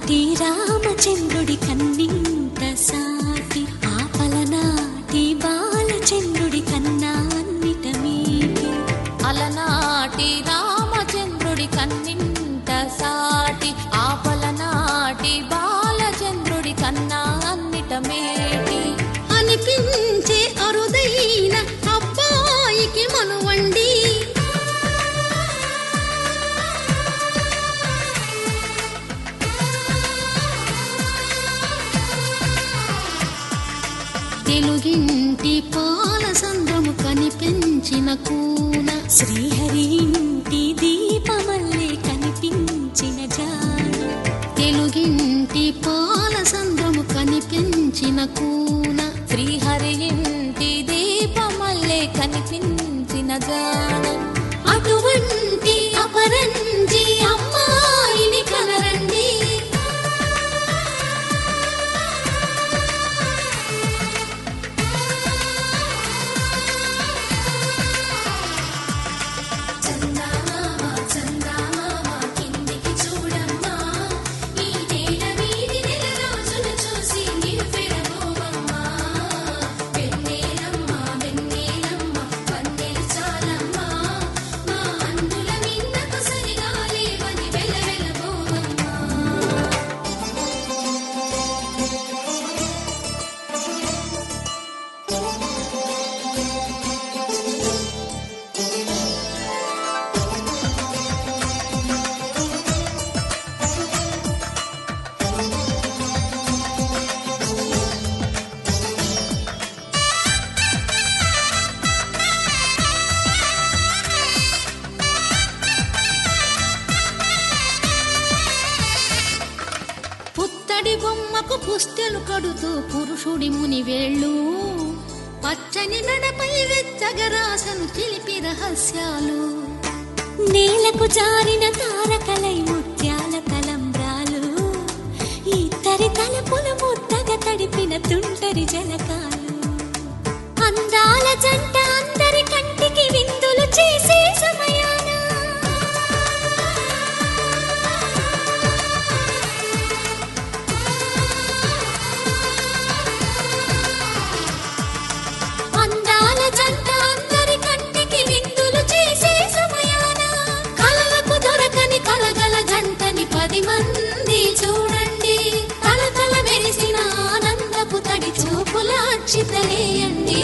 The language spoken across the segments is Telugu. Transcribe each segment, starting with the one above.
అలనాటి రామచంద్రుడి కన్నింత సాటి ఆపలనాటి బాలచంద్రుడి కన్నా అన్నిట మీటి. అలనాటి రామచంద్రుడి కన్నింత సాటి ఆపలనాటి బాలచంద్రుడి కన్నా అన్నిట మేటి అనిపించే అరుదైన అబ్బాయికి మనువండి. తెలుగింటి పాల సంద్రము కనిపించిన కూన శ్రీహరి ఇంటి దీపమల్లే కనిపించిన జాన. తెలుగింటి పాల సంద్రము కనిపించిన కూన శ్రీహరి ఇంటి దీపమల్లే కనిపించిన జాన. అటువంటి అపరంజి అమ్మాయిని కనరండి. పుత్తడి బొమ్మకు పుస్తెలు కడుతూ పురుషుడి ముని వేళ్ళు పచ్చని నడపై వెచ్చగరాసను చిలిపి రహస్యాలు. నేలకు జారిన తారకలై ముత్యాల తలంబ్రాలు ఇద్దరి తలపులు ముద్దగా తడిపిన తుంటరి జలకాలు. అందాల జంట అందరి కంటికి విందులు చేసే సమయాన మంది చూడండి తలతల మెరిసిన ఆనందపు తడి చూపుల అక్షితలేయండి.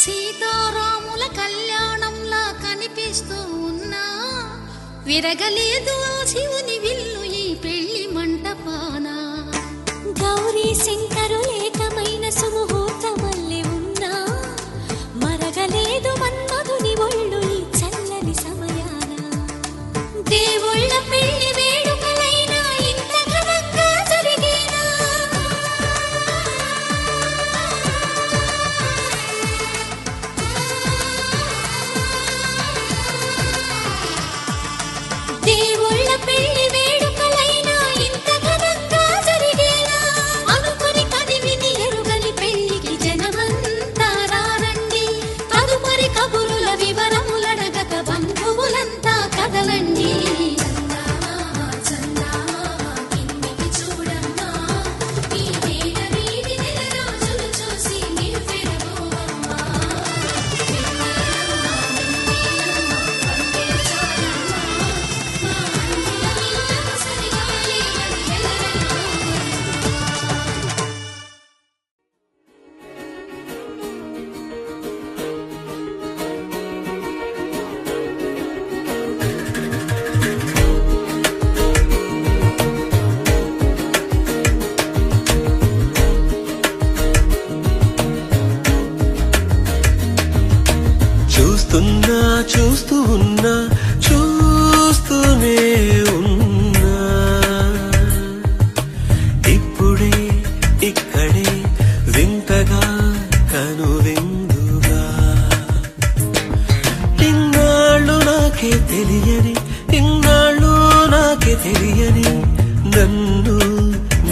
సీతారాముల కళ్యాణంలా కనిపిస్తూ ఉన్నా విరగలేదు ఆ శివుని విల్లు ఈ పెళ్లి మంటపాన. గౌరీ శంకరులేకమైన సుముహూర్తమల్లె ఉన్నా మరగలేదు మన్మధుని ఒళ్ళు ఈ చల్లని సమయాన. దేవుళ్ళ పెళ్లి వేడుకలైనా ఇంత ఘనంగా జరిగేనా. దేవుళ్ళ పెళ్లి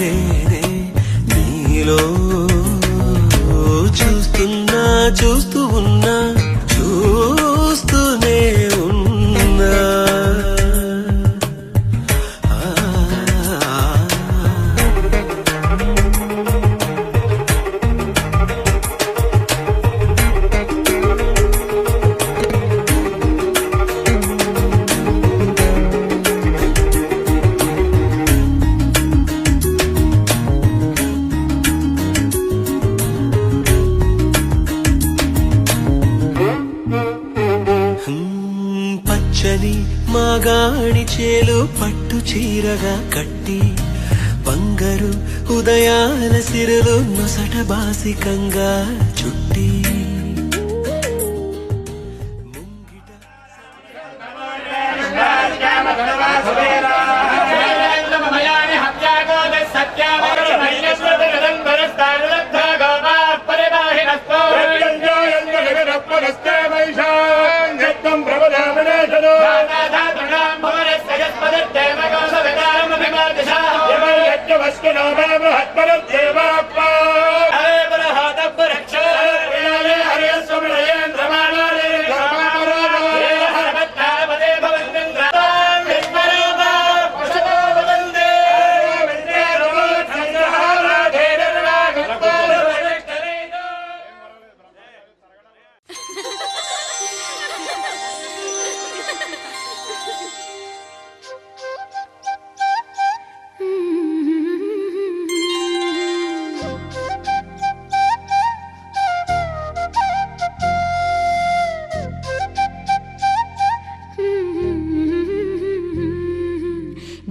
నేనే నీలో చూస్తున్నా చూస్తూ ఉన్నా చూస్తూనే ఉన్నా పచ్చని మాగాణి చేలు పట్టు చీరగా కట్టి బంగారు ఉదయాల సిరులు నొసట బాసికంగా చుట్టి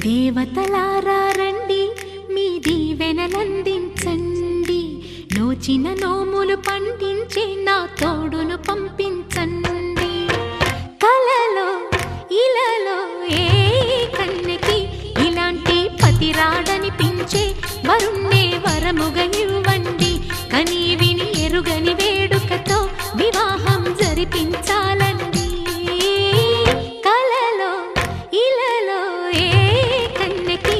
దేవతలారా రండి మీ దీవెనలందించండి నోచిన నోములు పండించి నా తోడును పంపించండి కలలో ఇలలో ఏ కన్నెకి ఇలాంటి పతి రాడనిపించే వరుణ్ణే వరముగా ఇవ్వండి కని విని ఎరుగని వేడుకతో వివాహం జరిపించాలండి కలలో ఇలలో ఏ కన్నెకి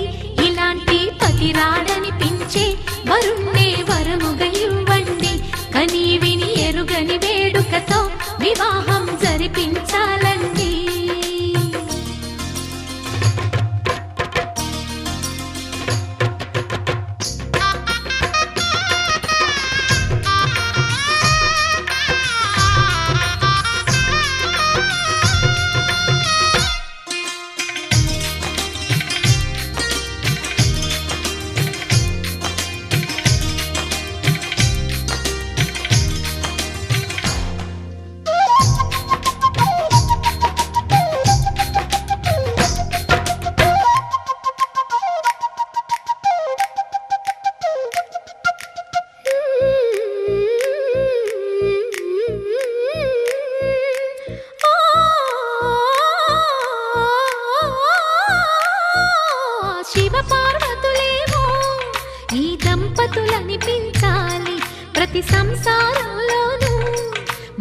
ఇలాంటి పతి రాడనిపించే వరుణ్ణే వరముగా ఇవ్వండి కని విని ఎరుగని వేడుకతో వివాహం జరిపించాలండి శివపార్వతులేమో ఈ దంపతులనిపించాలి ప్రతి సంసారంలోనూ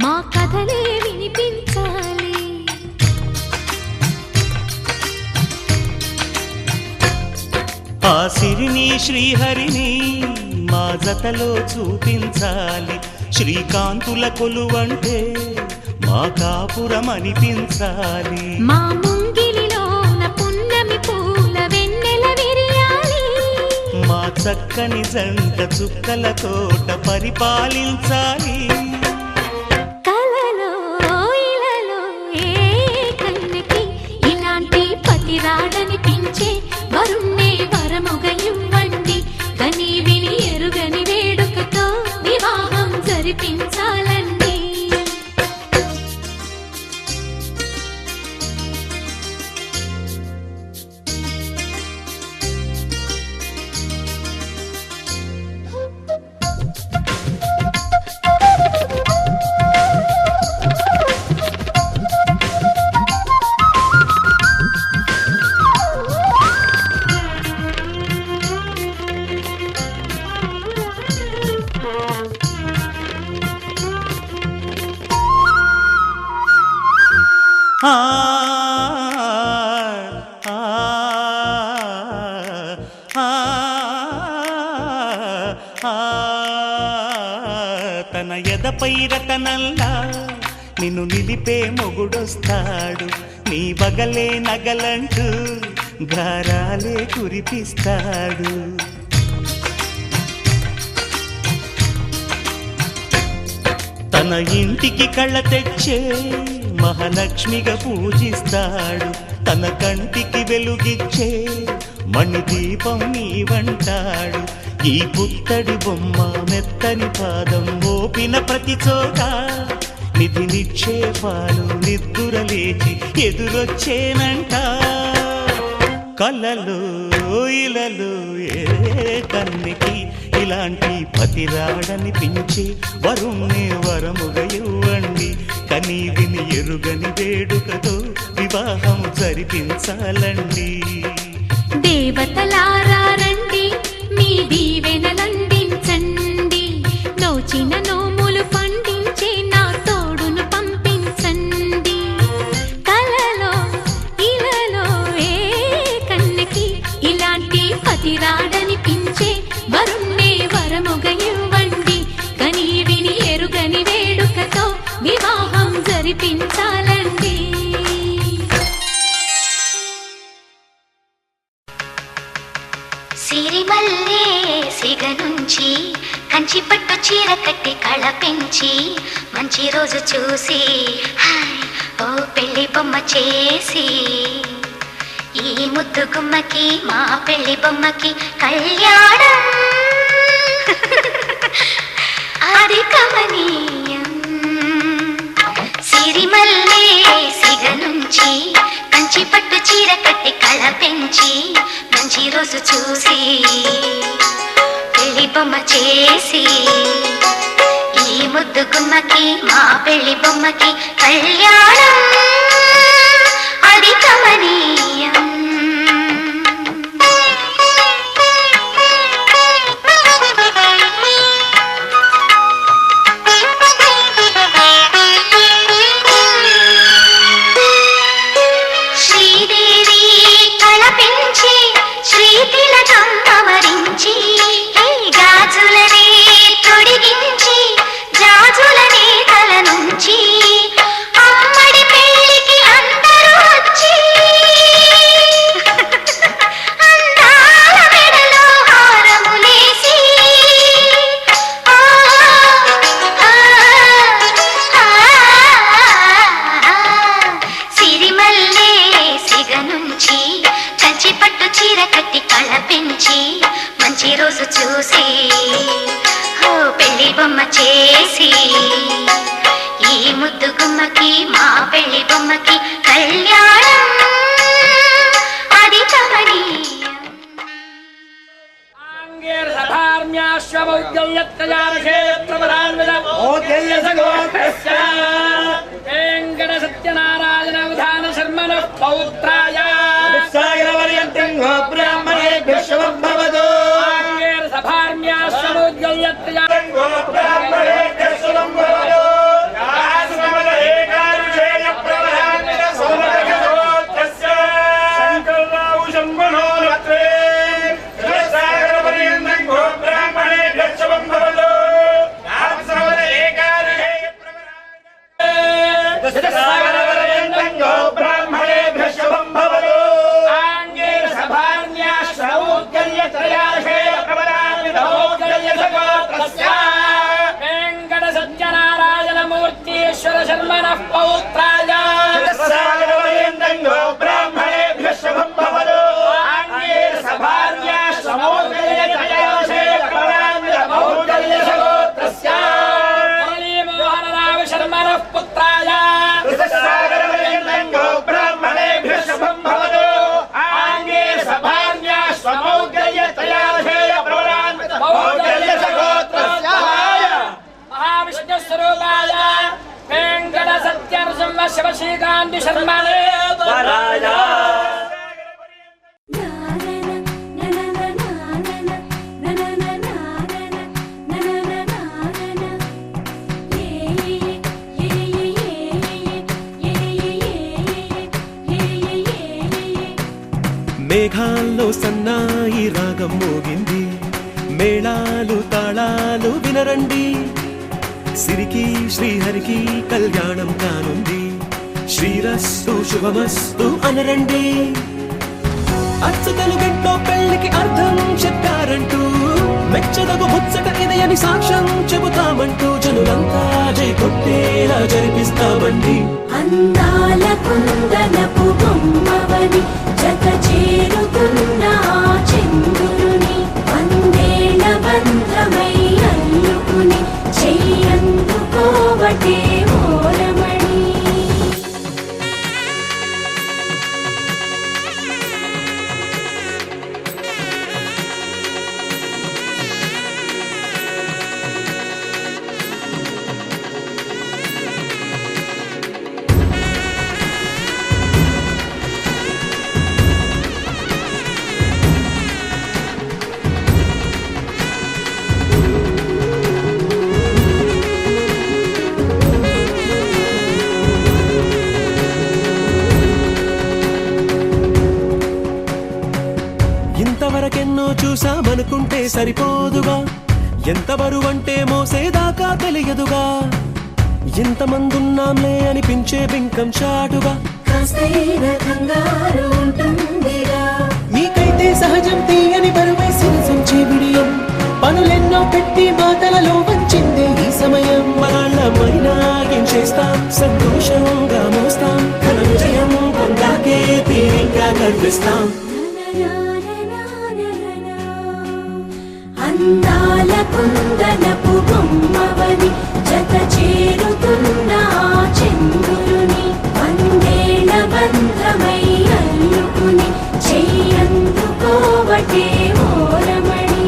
మా కథలే వినిపించాలి ఆ సిరిని శ్రీహరిని మా జతలో చూపించాలి శ్రీకాంతుల కొలువంటే మా కాపురం అనిపించాలి మా ముంగిలిలోన పున్నమి పూల వెన్నెల విరియాలి మా చక్కని జంట చుక్కల తోట పరిపాలించాలి కలలో ఇలలో ఏ కన్నెకి ఇలాంటి పతి రాడనిపించే వరుణ్ణే వరముగా ఇవ్వండి కని విని ఎరుగని వేడుకతో వివాహం జరిపించాలండి ఆ ఆ ఆ ఆ, తన ఎదపై రతనల్లా నిన్ను నిలిపే మొగుడొస్తాడు నీ బగలే నగలంటూ గారాలే కురిపిస్తాడు తన ఇంటికి కళ్ళ తెచ్చే మహాలక్ష్మిగా పూజిస్తాడు తన కంటికి వెలుగిచ్చే మణిదీపం నీవంటాడు ఈ పుత్తడి బొమ్మ మెత్తని పాదం మోపిన ప్రతి చోట నిధి నిక్షేపాలు నిద్దురలేచి ఎదురొచ్చేనంట కళ్ళలో ఇలలో ఏ కన్నికి ఇలాంటి పతిరాడనిపించి వరుణ్ణి వరముగా ఇవ్వండి కనీ విని ఎరుగని వేడుకతో వివాహం జరిపించాలండి దేవతలారా రండి మీ దీవెనలందించండి నోచిన నోములు పండించే నా తోడును పంపించండి కలలో ఇలలో ఏ కన్నకి ఇలాంటి పతిరాడనిపించే వరుణ్ణే వరముగా ఇవ్వండి కనీ విని ఎరుగని వేడుకతో వివాహం జరిపించాలండి సిరిమల్లే సిగ నుంచి కంచి పట్టు చీర కట్టి కళ పెంచి మంచి రోజు చూసి హాయ్ ఓ పెళ్లి బొమ్మ చేసి ఈ ముద్దు గుమ్మకి మా పెళ్లి బొమ్మకి కళ్యాణం అది కమనీయం సిరిమల్లే సిగ నుంచి కంచి పట్టు చీర కట్టి కళ పెంచి మంచి రోజు చూసి పెళ్లి బొమ్మ చేసి ఈ ముద్దు గుమ్మకి మా పెళ్లి బొమ్మకి కళ్యాణం అది కమనీయం శ్రీదేవి కళ పెంచి శ్రీతిలకం అమరించి గాజులనే తొడిగించి జాజులనే తల నుంచి అమ్మడి పెళ్లికి అందరూ వచ్చి అందాల మెడలో హారములేసి సిరిమల్లే సిగ నుంచి కంచి పట్టు చీర కట్టి కళ పెంచి మంచి రోజు చూసి ఓ పెళ్లి బొమ్మ చేసి ఈ ముద్దు గుమ్మకి మా పెళ్లి బొమ్మకి కళ్యాణం అది కమనీయం వెంకట సత్యనారాయణ విధాన శర్మణ పౌత్రాయ బ్రాహ్మణేభ్యః శుభం భవతు బ్రాహ్మణేభ్యః శుభం భవతు వెంకట సత్యనారాయణ మూర్తీశ్వర శర్మణ పౌత్రాయ బ్రాహ్మణేభ్యః శుభం భవతు మురళీమోహనరావు శర్మణ పుత్రాయ బ్రాహ్మణేభ్యః శుభం భవతు మహావిష్ణు స్వరూపాయ వెంకట సత్యనృసింహ శివశ్రీకాంతి శర్మణే మేఘాల్లో సన్నాయి రాగం మోగింది, మేళాలు తాళాలు వినరండి, సిరికి శ్రీహరికి కళ్యాణం కానుంది, శ్రీరస్తు శుభమస్తు అనరండి. అచ్చు తెలుగింట్లో పెళ్లికి అర్థం చెప్పారంటూ, మెచ్చదగు ముచ్చట ఇది అని సాక్ష్యం చెబుతామంటూ, జనులంతా జై కొట్టేలా జరిపిస్తామండి. అందాల కుందనపు బొమ్మవని జత చేరుతున్న చంద్రుని, వందేళ్ల బంధమై అల్లుకుని చెయ్యందుకోవటే ఓరమణి. ఇంతవరకెన్నో చూసామనుకుంటే సరిపోదుగా, ఎంత బరువంటే మోసేదాకా తెలియదుగా, ఇంతమందున్నాంలే అనిపించే బింకం చాటుగా, మీకైతే సహజం తీయని బరువై సిరిసంచే బిడియం, పనులెన్నో పెట్టి మాటలలో వంచిందే ఈ సమయం. మనాళ్ళమైనా ఏం చేస్తాం, సంతోషంగా మోస్తాం, ఘన విజయం పొందాకే తీరిగ్గా కనిపిస్తాం. అందాల కుందనపు బొమ్మవని జత చేరుతున్న చంద్రుని, వందేళ్ల బంధమై అల్లుకుని చెయ్యందుకోవటే ఓరమణి.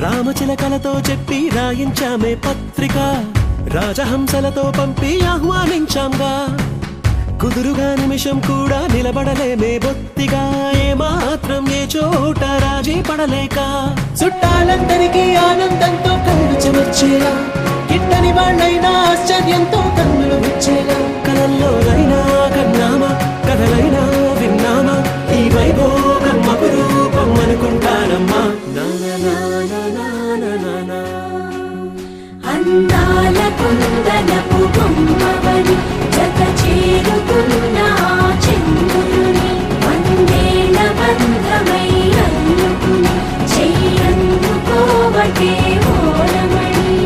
రామచిలకలతో చెప్పి రాయించామే పత్రిక, రాజహంసలతో పంపి ఆహ్వానించాంగా, కుదురుగా నిమిషం కూడా నిలబడలేమే బొత్తిగా, ఏమాత్రం ఏ చోట రాజీ పడలేక, చుట్టాలందరికీ ఆనందంతో కళ్ళు చెమర్చేలా, గిట్టని వాళ్ళైనా ఆశ్చర్యంతో కన్నులు విచ్చేలా, కలల్లోనైనా కన్నామా కథలైనా విన్నామా, ఈ వైభోగం అపురూపం అనుకుంటానమ్మా. అందాల కుందనపు బొమ్మవని జత చేరుతున్న చంద్రుని, వందేళ్ల బంధమై అల్లుకుని చెయ్యందుకోవటే ఓరమణి.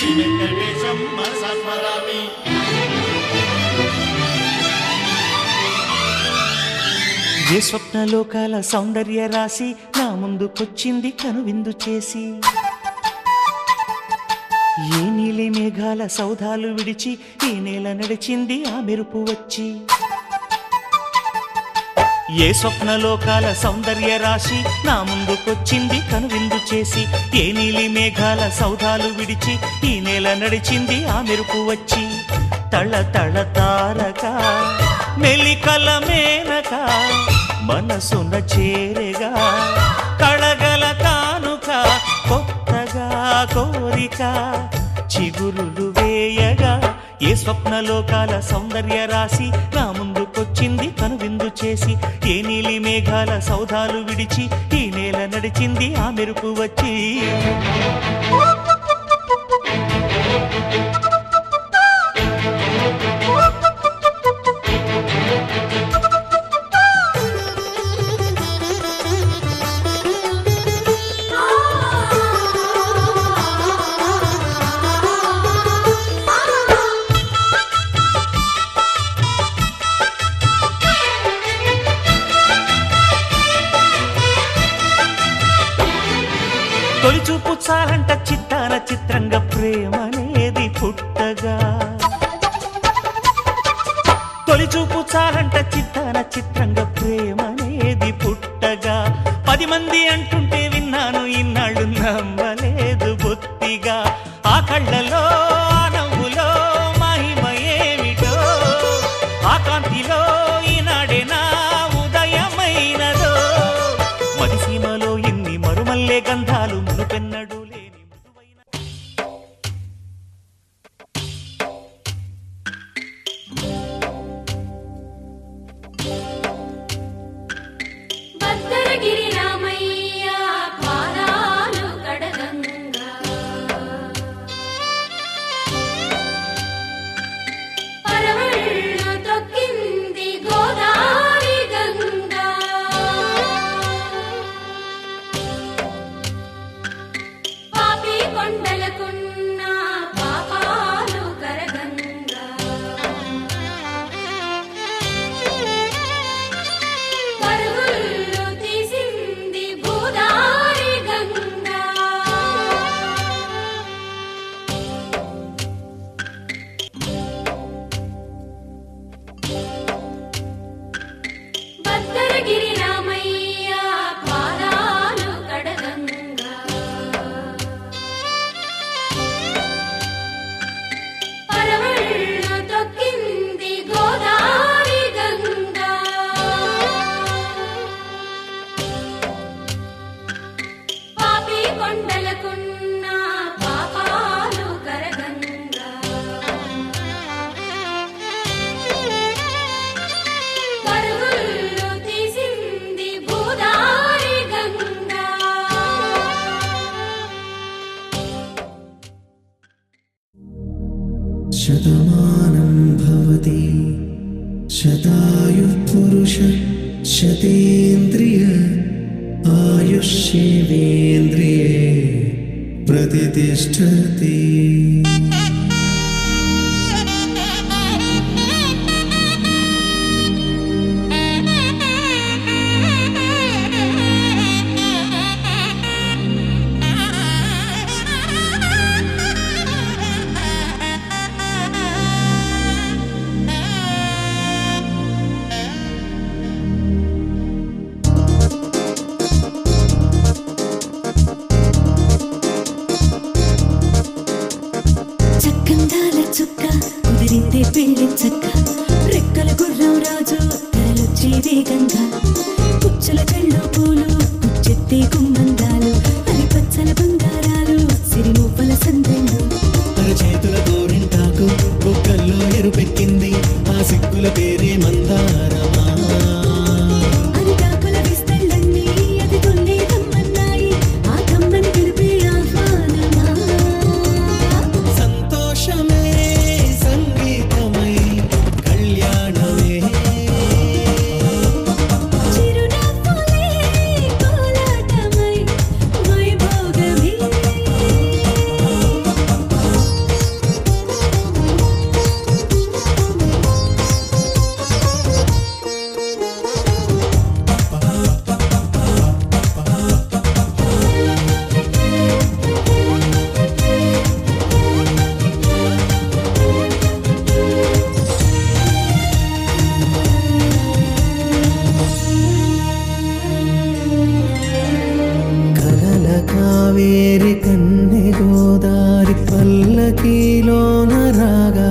శ్రీ వెంకటేశం మనసా స్మరామి. ఏ స్వప్నలోకాల సౌందర్య రాశి నా ముందుకొచ్చింది కనువిందు చేసి, ఏ నీలి మేఘాల సౌధాలు విడిచి ఈ నేల నడిచింది ఆ మెరుపు వచ్చి. ఏ స్వప్నలోకాల సౌందర్య రాశి నా ముందుకొచ్చింది కనువిందు చేసి, ఏ నీలి మేఘాల సౌధాలు విడిచి ఈ నేల నడిచింది ఆ మెరుపు వచ్చి. తళ తళ తారక మెలికల మేనక మనసున చేరగా కళగల కానుక కొత్తగా కోరిక చిగురులు వేయగా. ఏ స్వప్నలోకాల సౌందర్య రాశి నా ముందుకొచ్చింది కనువిందు చేసి, ఏ నీలి మేఘాల సౌధాలు విడిచి ఈ నేల నడిచింది ఆ మెరుపు వచ్చి. తొలిచూపు చాలంట చిత్తాన చిత్రంగా ప్రేమనేది పుట్టగా, తొలిచూపు చాలంట చిత్తాన చిత్రంగా ప్రేమనేది పుట్టగా. 10 మంది అంటుంటే విన్నాను ఇన్నాళ్ళు నమ్మలేదు బొత్తిగా. ఆ కళ్ళలో ఆ నవ్వులో మహిమ ఏమిటో, ఆ కాంతిలో ఈనాడే నా ఉదయమైనదో. మదిసీమలో ఇన్ని మరుమల్లే గంధాలు మునుపెన్నడు లేని మృదువైన. భద్రగిరి రామయ్య పాదాలు కడగంగా, పరవళ్ళు తొక్కింది గోదావరి గంగా. పాపి కొండలకున్న పాపాలు కరగంగా, పరుగులు తీసింది గోదావరి గంగా. భద్రగిరి రామయ్య పాదాలు కడగంగా, పరవళ్ళు తొక్కింది గోదావరి గంగా. పాపి కొండలకున్న పాపాలు కరగంగా, పరుగులు తీసింది గోదావరి గంగా. శతమానం భవతి శతాయుః పురుష శతేంద్రియ ఆయుష్యేవేంద్రియే ప్రతిష్ఠతి. చక్కందాల చుక్క కుదిరిందే పెళ్లి చక్క, రెక్కల గుర్రం రాజు తరలొచ్చే వేగంగా. పుచ్చల చెళ్ళు పూలు పుచ్చెత్తే గుమ్మందాలు, అలి పచ్చల బంగారాలు సిరిమూపల సందెళ్ళు. చేతుల గోరింటాకు బొక్కల్లో ఎరుపెక్కింది, ఆ సిగ్గుల పేరే మందారమా. అరిటాకుల విస్తళ్ళన్నీ అది తొల్లి కమ్మన్నాయి, ఆ కమ్మని పిలిపే ఆహ్వానమా. సంతోషమే సంగీతమై ఉనికిలోన రాగా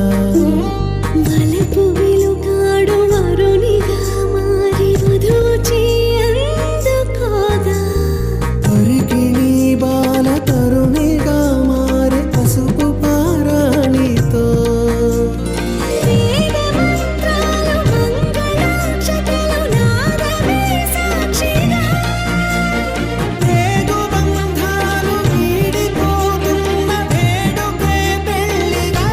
వలపు వెలుగాడు వరునిగా మారి వధూచి అందుకోగా పరికిణి బాల తరుణిగా మారే పసుపు పారాణితో వేద మంత్రాలు మంగళాక్షతలు నాదమే సాక్షిగా రేగు బంధాలు వీడిపోతున్న వేడుకే పెళ్ళిగా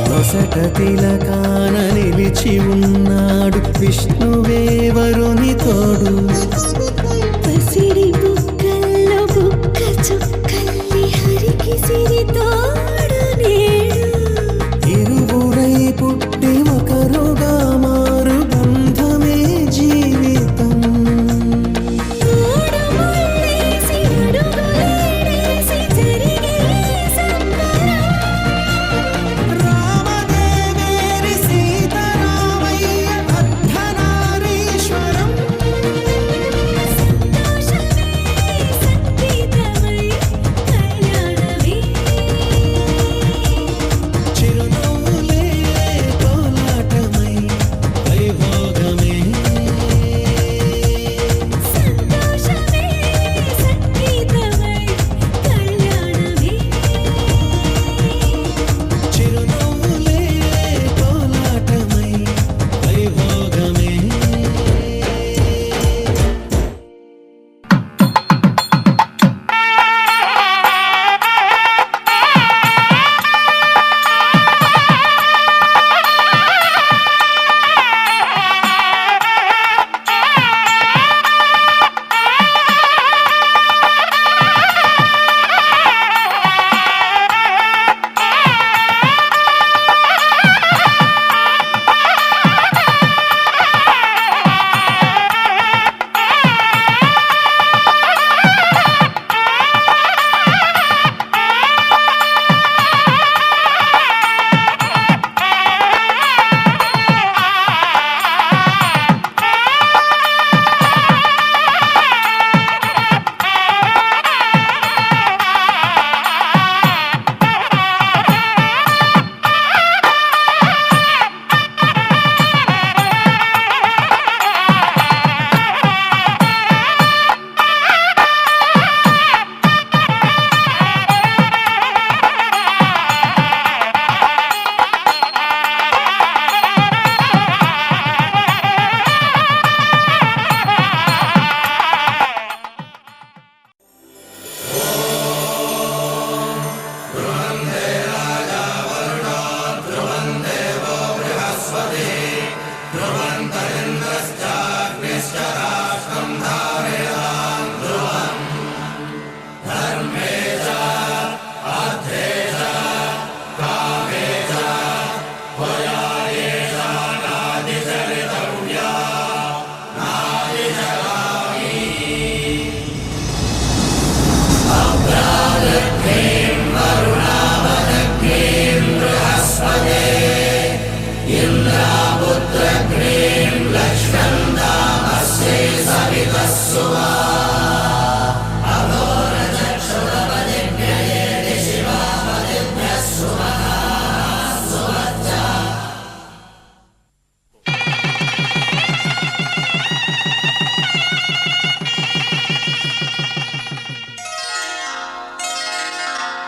నొసట తిలకాన నిలిచి ఉన్నాడు విష్ణువే వరుని తోడు పసిడి బుక్కల్లో బుక్క చుక్కల్లి హరికి సిరి తోడు నేడు ఇరువురై పుట్టి ఒకరుగా మారు బంధమే జీవితం తోడు ముళ్ళేసి అడుగులేసి జరిగే సంబరం రామదేవేరి సీతారామయ్య అర్ధనారీశ్వరం సంతోషమే సంగీతమై కళ్యాణమే చిరునవ్వులే కోలాటమై వైభోగమే సంతోషమే సంగీతమై కళ్యాణమే చిరునవ్వులే కోలాటమై వైభోగమే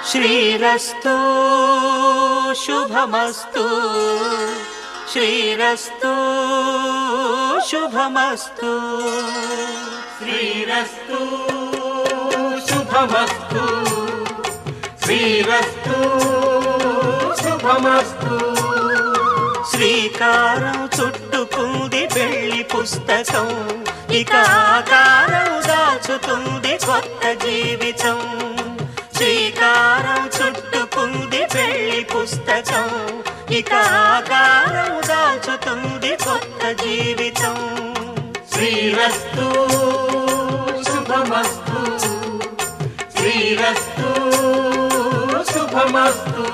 శ్రీరస్తు శుభమస్తు శ్రీరస్తు శుభమస్తు శ్రీరస్తు శుభమస్తు శ్రీరస్తు శుభమస్తు శ్రీకారం చుట్టుకుంది పెళ్లి పుస్తకం ఇక ఆకారం దాచుతుంది కొత్త జీవితం శ్రీకారం చుట్టుకుంది పుస్తకం ఇక ఆకారం దాల్చుతుంది కొత్త జీవితం. శ్రీరస్తు శుభమస్తు, శ్రీరస్తు శుభమస్తు.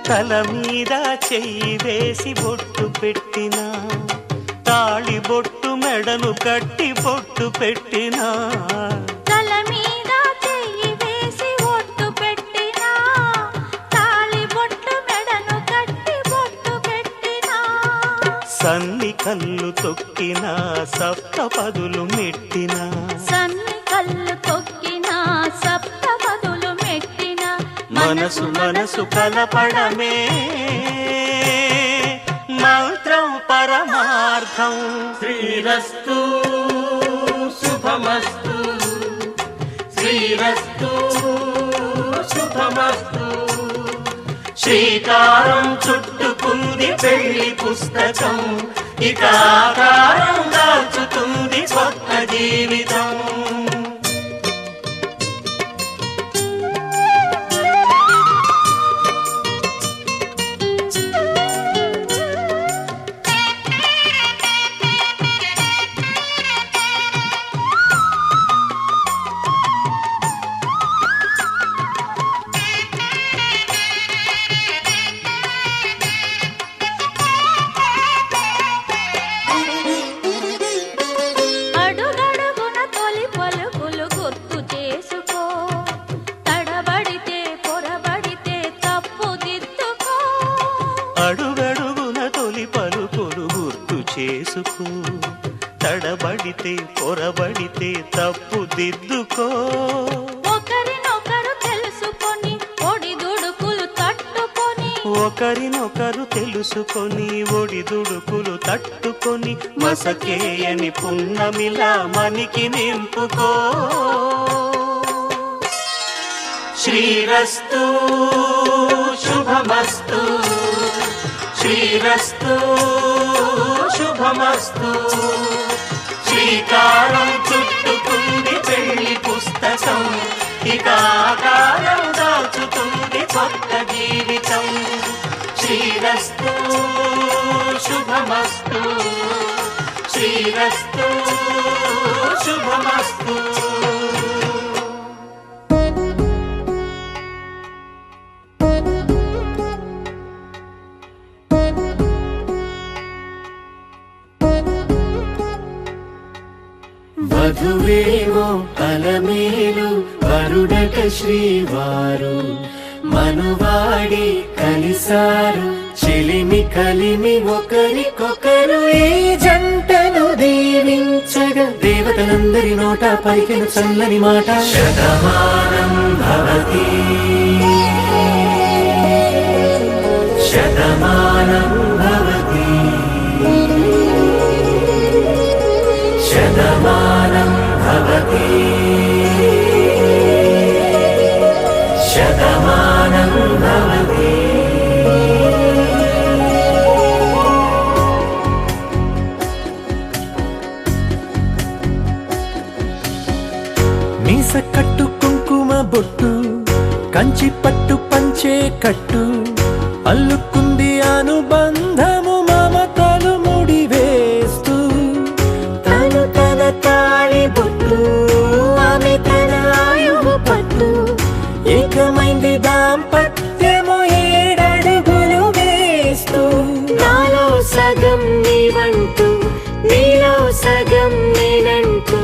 తల మీద చెయ్యి వేసి బొట్టు పెట్టినా, తాళి బొట్టు మెడను కట్టి బొట్టు పెట్టినా, తల మీద చెయ్యి వేసి బొట్టు పెట్టినా, తాళి బొట్టు మెడను కట్టి బొట్టు పెట్టినా, సన్ని కళ్ళు తొక్కినా సప్తపదులు మెట్టినా, సన్ని కళ్ళు తొక్కినా సప్తపదులు మెట్టినా, మనసు మనసు కలపడమే మంత్రం పరమార్థం. శ్రీరస్తు శుభమస్తు, శ్రీరస్తు శుభమస్తు. శ్రీకారం చుట్టుకుంది పెళ్లి పుస్తకం ఇక ఆకారం దాల్చుతుంది కొత్త జీవితం. అడుగడుగున తొలి పలుకులు గుర్తు చేసుకో, తడబడితే పొరబడితే తప్పు దిద్దుకో. అడుగడుగున తొలి పలుకులు గుర్తు చేసుకో, తడబడితే పొరబడితే తప్పు దిద్దుకో. ఒకరినొకరు తెలుసుకొని ఒడిదుడుకులు తట్టుకొని, ఒకరినొకరు తెలుసుకొని ఒడిదుడుకులు తట్టుకొని మసకేయని పున్నమిలా మనికి నింపుకో. శ్రీరస్తు శుభమస్తు, శ్రీరస్తు శుభమస్తు. శ్రీకారం చుట్టుకుంది పెళ్లి పుస్తకం ఇక ఆకారం దాల్చుతుంది కొత్త జీవితం. శ్రీరస్తు శుభమస్తు, శ్రీరస్తు శుభమస్తు. వధువేమో అలమేలు వరుడట శ్రీవారు, మనువాడి కలిసారు చెలిమి కలిమి ఒకరికొకరు. ఈ జంటను దీవించగా దేవతలందరి నోట పలికిన చల్లని మాట. శతమానం భవతి, శతమానం భవతి, శతమానం భవతి, శతమానం భవతి. మీస కట్టు కుంకుమ బొట్టు, కంచి పట్టు పంచే కట్టు, అల్లుకుంది అనుబంధము మమతలు ముడివేస్తూ. తను తన తాళి బొట్టు, ఆమె తన ఆయువు పట్టు, ఏకమైంది దాంపత్యము 7 అడుగులు వేస్తూ. నాలో సగం నీవంటూ, నీలో సగం నేనంటూ,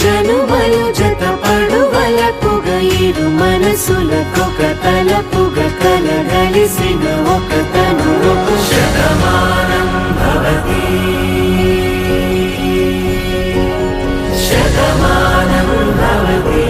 జనుమలు జతపడువలపుగ ఇరు మనసులకొక తలపుగ కలగలిసిన ఒక తను. శతమానం భవతి, శతమానం భవతి.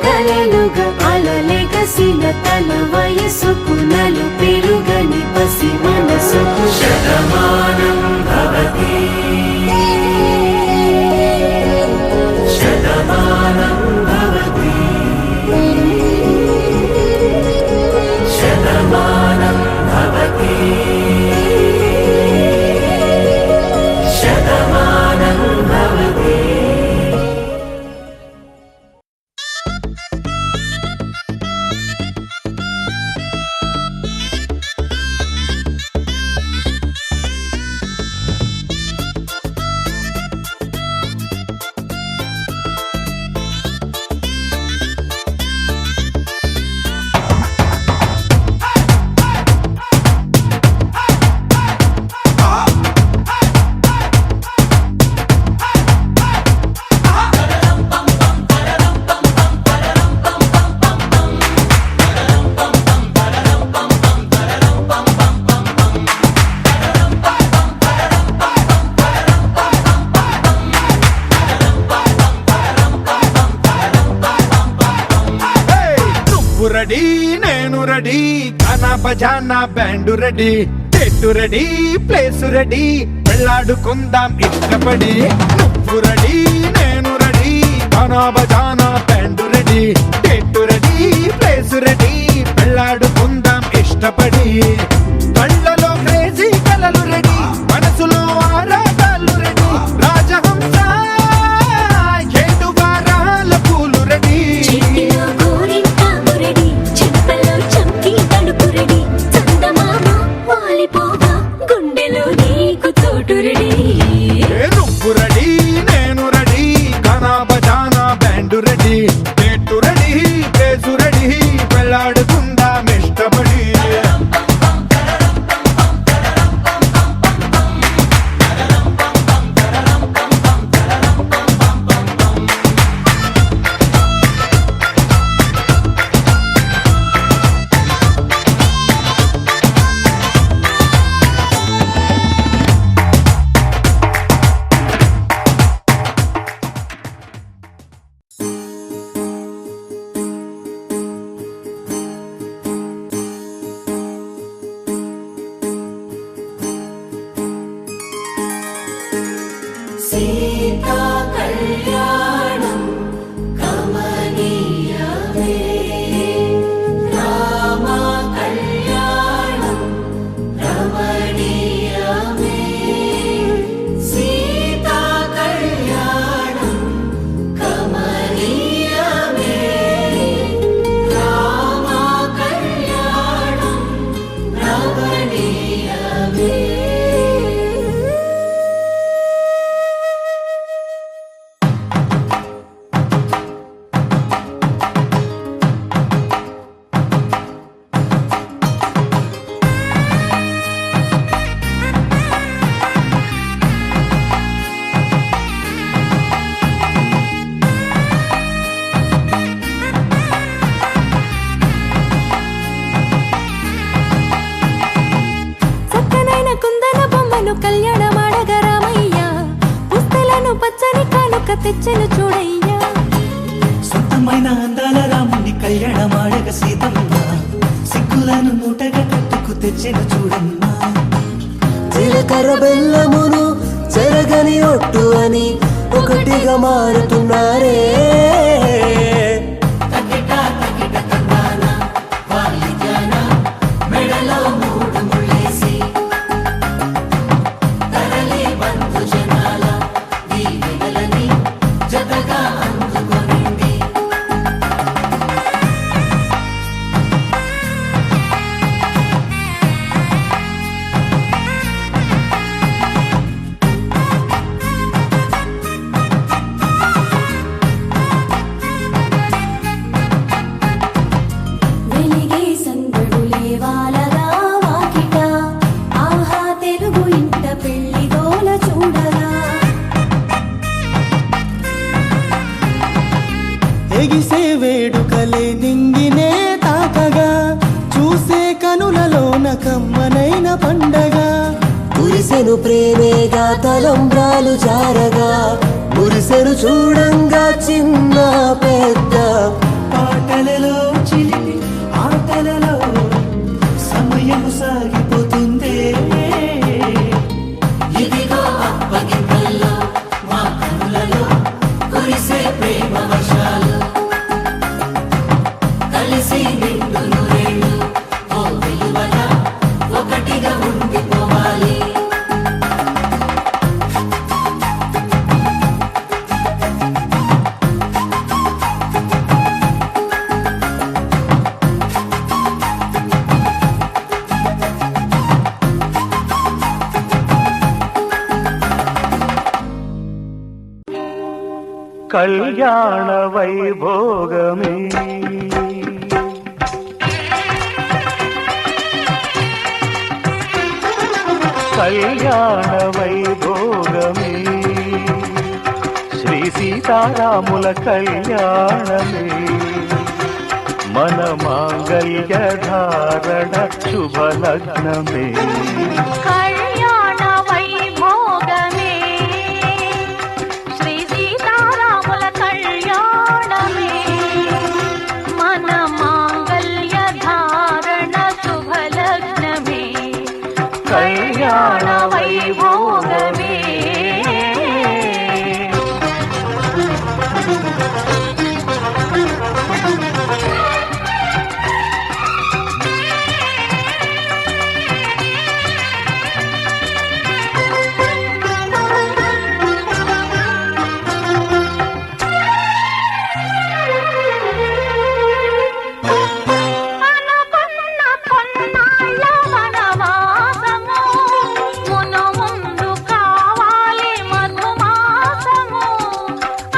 కలలుగా అలలెగసిన తన వయసుకు నలు పెరుగని పసి మనసుకు శతమానం భవతి శతమానం భవతి శతమానం భవతి శతమానం భవతి. రెడీ నేను రెడీ గానా బజానా బ్యాండ్ రెడీ చెట్టు రెడీ ప్లేస్ రెడీ వెళ్ళాడుకుందాం ఇష్టపడి నువ్వు రెడీ నేను రెడీ గానా బజానా బ్యాండ్ రెడీ చెట్టు రెడీ ప్లేస్ రెడీ వెళ్ళాడుకుందాం ఇష్టపడి కళ్ళలో క్రేజీ కలలు రెడీ మనసులో ఆరాటాలు రెడీ రాజహంస ఏడు వారాల పూలు రెడీ చిట్టిలో గోరింటాకు రెడీ చెంపలో చంకి తడుపు రెడీ చందమామ వాలిపోగా గుండెలో నీకు తోటు రెడీ నువ్వు రెడీ నేను రెడీ గానా బజానా బ్యాండ్ రెడీ చెట్టు రెడీ ప్లేసు రెడీ వెళ్ళాడుకుందాం ఇష్టపడి సీతా కళ్యాణం కమనీయమే రామ కళ్యాణం రమణీయమే సీతా కళ్యాణం కమనీయమే రామ కళ్యాణం రమణీయమే. చక్కనైన కుందన బొమ్మను కళ్యాణమాడగ రామయ్య పుస్తలను పచ్చని కానుక తెచ్చెను చూడయ్యా సొంతమైన అందాల రాముని కళ్యాణమాడగ సీతమ్మ సిగ్గులను మూటగా కట్టుకు తెచ్చిన చూడమ్మా జీలకర్ర బెల్లమును చెరగని ఒట్టు అని ఒకటిగా మారుతున్నారే మెడలో మూడు ముళ్ళేసి తరలి బంధు జనాల దీవెనలని జతగా అందుకొనింది వెలిగే సందడులే వాలగా వాకిట ఆహా తెలుగు ఇంట పెళ్లి గోల చూడగా ఎగిసే వేడుకలే నింగినే తాకగా చూసే కనులలోన కమ్మనైన పండగ కురిసెను ప్రేమేగా తలంబ్రాలు జారగా మురిసెను చూడంగా చిన్న పెద్ద పాటలలో చిలిపి ఆటలలో సమయం సాగిపోతుందే ఇదిగో అప్పగింతల్లో మా కనులలో కురిసే ప్రేమ వర్షాలు కలిసి నిండు నూరేళ్ళు ఓ విలువగా ఒకటిగా ఉండిపోవాలి కళ్యాణ వైభోగమే కళ్యాణ వైభోగమే శ్రీ సీతారాముల కళ్యాణమే మన మాంగళ్య ధారణ శుభలగ్నమే కళ్యాణ వైభోగమే శ్రీ సీతారాముల కళ్యాణమే మన మాంగళ్య ధారణ శుభలగ్నమే కళ్యాణ వైభోగమే అనుకున్న కొన్నాళ్ళ వనవాసము మును ముందు కావాలి మధుమాసము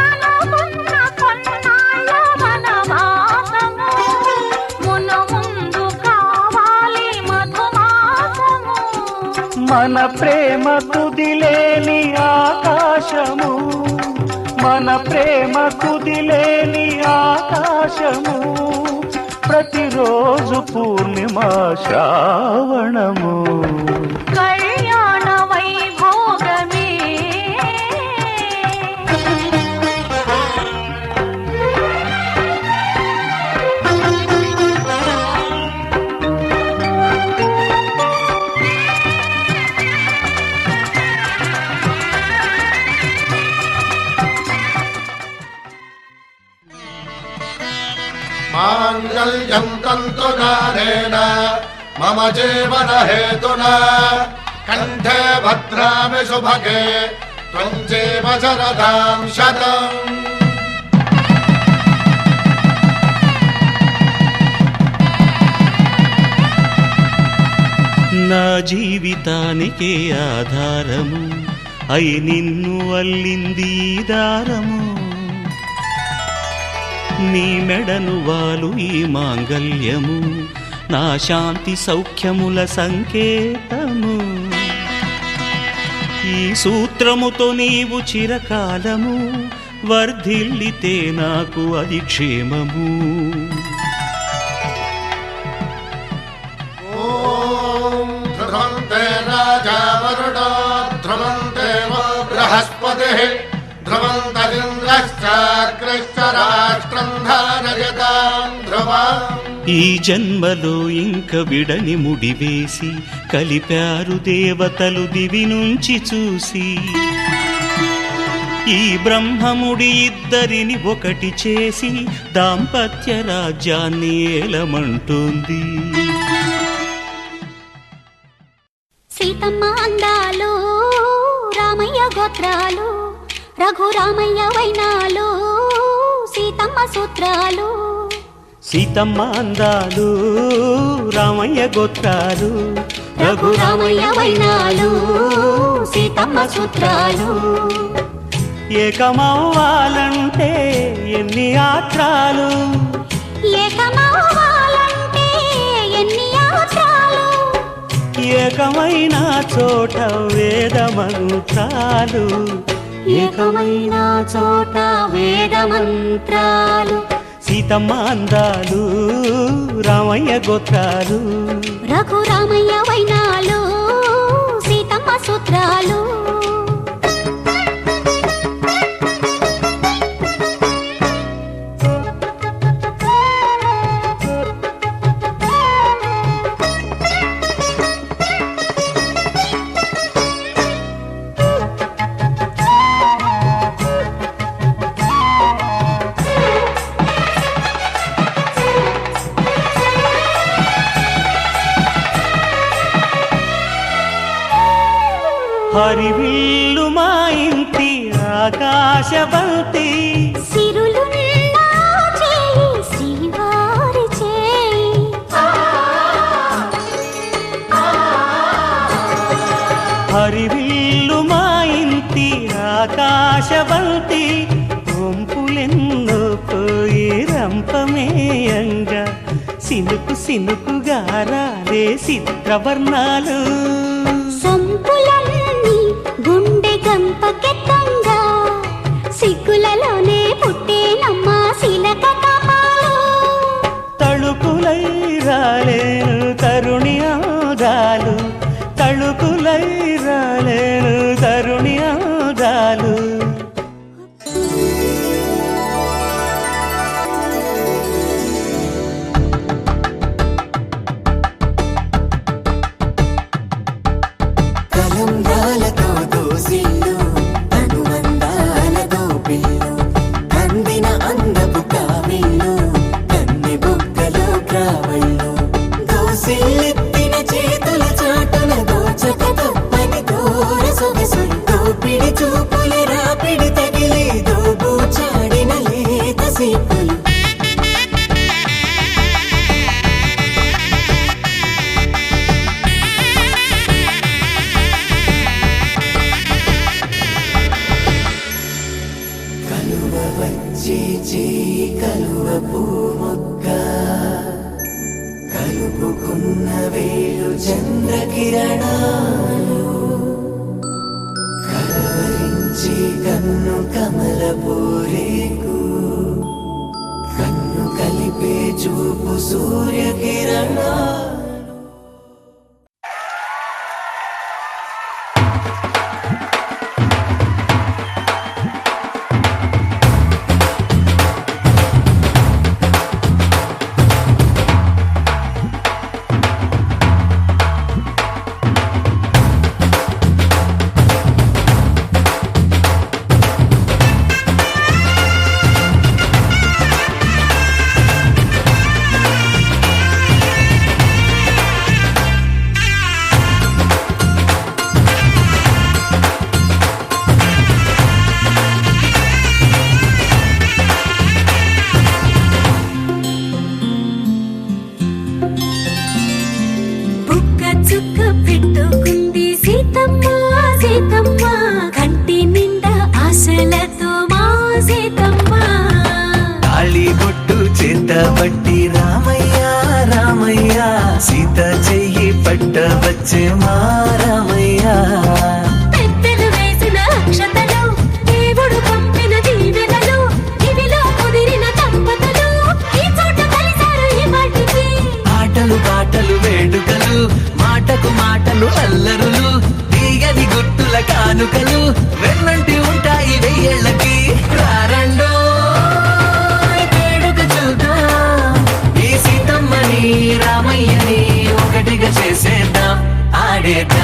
అనుకున్న కొన్నాళ్ళ వనవాసము మును ముందు కావాలి మధుమాసము మన ప్రేమ కుదిలేని ఆకాశము మన ప్రేమ కుదిలేని ఆకాశము ప్రతిరోజు పూర్ణిమ శ్రావణము కళ్యాణ వైభోగమే మాంగళ్యం తంతునానేన మమ జీవన హేతునా కంఠే భద్రామి శుభగే త్వం జీవ శరదాం శతం నా జీవితానికే ఆధారము అయి నిన్ను అల్లింది ఈ దారము నీ మెడను వాలు ఈ మాంగల్యము నా శాంతి సౌఖ్యముల సంకేతము ఈ సూత్రముతో నీవు చిరకాలము వర్ధిల్లితే నాకు అది క్షేమము ఓం ధ్రువంతే రాజా వరుణో ధ్రువంతే వో బృహస్పతిః ధ్రువంతరింద్రశ్చాగ్రశ్చ రాష్ట్రం ధారయతాం ధ్రువం ఈ జన్మలో ఇంక విడని ముడివేసి కలిపారు దేవతలు దివి నుంచి చూసి ఈ బ్రహ్మముడి ఇద్దరిని ఒకటి చేసి దాంపత్య రాజ్యాన్ని ఏలమంటుంది సీతమ్మ అందాలు రామయ్య గోత్రాలు రఘురామయ్య వైనాలు సీతమ్మ సూత్రాలు సీతమ్మ అందాలు రామయ్య గోత్రాలు రఘురామయ్య వైనాలు సీతమ్మ సూత్రాలు ఏకమవ్వాలంటే ఎన్ని యాత్రాలు ఏకమవ్వాలంటే ఎన్ని యాత్రాలు ఏకమైన చోట వేదమంత్రాలు ఏకమైన చోట వేద మంత్రాలు సీతమ్మ అందాలు రామయ్య గోత్రాలు రఘురామయ్య వైనాలు సీతమ్మ సూత్రాలు హరివిల్లు మా ఇంటి ఆకాశవంతి సిరులున్నా చేయి శ్రీవారి చేయి హరివిల్లు మా ఇంటి ఆకాశవంతి వంపులెన్నో పోయి రంపమేయంగా సినుకు సినుకుగా రాలే చిత్రవర్ణాలు సంపులన్నీ గుండె గంపకెత్తంగా సిగ్గులలోనే పుట్టేనమ్మా శిలక కపాలు తళుకులై రాలేను తరుణి ఆదాలు తళుకులై రాలేను తరుణి ఆదాలు కలంబ్రాలతో దోసిళ్ళు అనుబంధాలతో పిల్లు అందిన అందపు కావిళ్ళు కన్నె బుగ్గలో గ్రావళ్ళు దోసిళ్ళెత్తిన చేతుల చాటున దోచక తప్పని దూర సొగసులు దోపిడి చూపుల రాపిడి తగిలి దోబూచాడిన లేత సీపులు కలువ వచ్చే చేయి కలువ పూమొక్క కలుపుకున్న వేలు చంద్రకిరణాలు కలవరించే కన్ను కమల పూరేకు కన్ను కలిపే చూపు సూర్యకిరణాలు బుక్క చుక్క పెట్టుకుంది సీతమ్మ సీతమ్మ కంటి నిండా ఆశలతో మా సీతమ్మ తాళి బొట్టు చేత పట్టి రామయ్య రామయ్య సీత చెయ్యి పట్ట వచ్చే మా రామయ్య పెద్దలు వేసిన అక్షతలు దేవుడు పంపిన దీవెనలు ఇవిలో కుదిరిన దంపతులు ఈ చోట కలిసారు ఈ వాటికి ఆటలు పాటలు వేడుకలు మాటకు మాటలు అల్లరులు తీయని గుట్టుల కానుకలు వెన్నంటి ఉంటాయి వెయ్యేళ్ళకి రారండో వేడుక చూద్దాం ఈ సీతమ్మని రామయ్యని ఒకటిగా చేసేద్దాం ఆడేద్దాం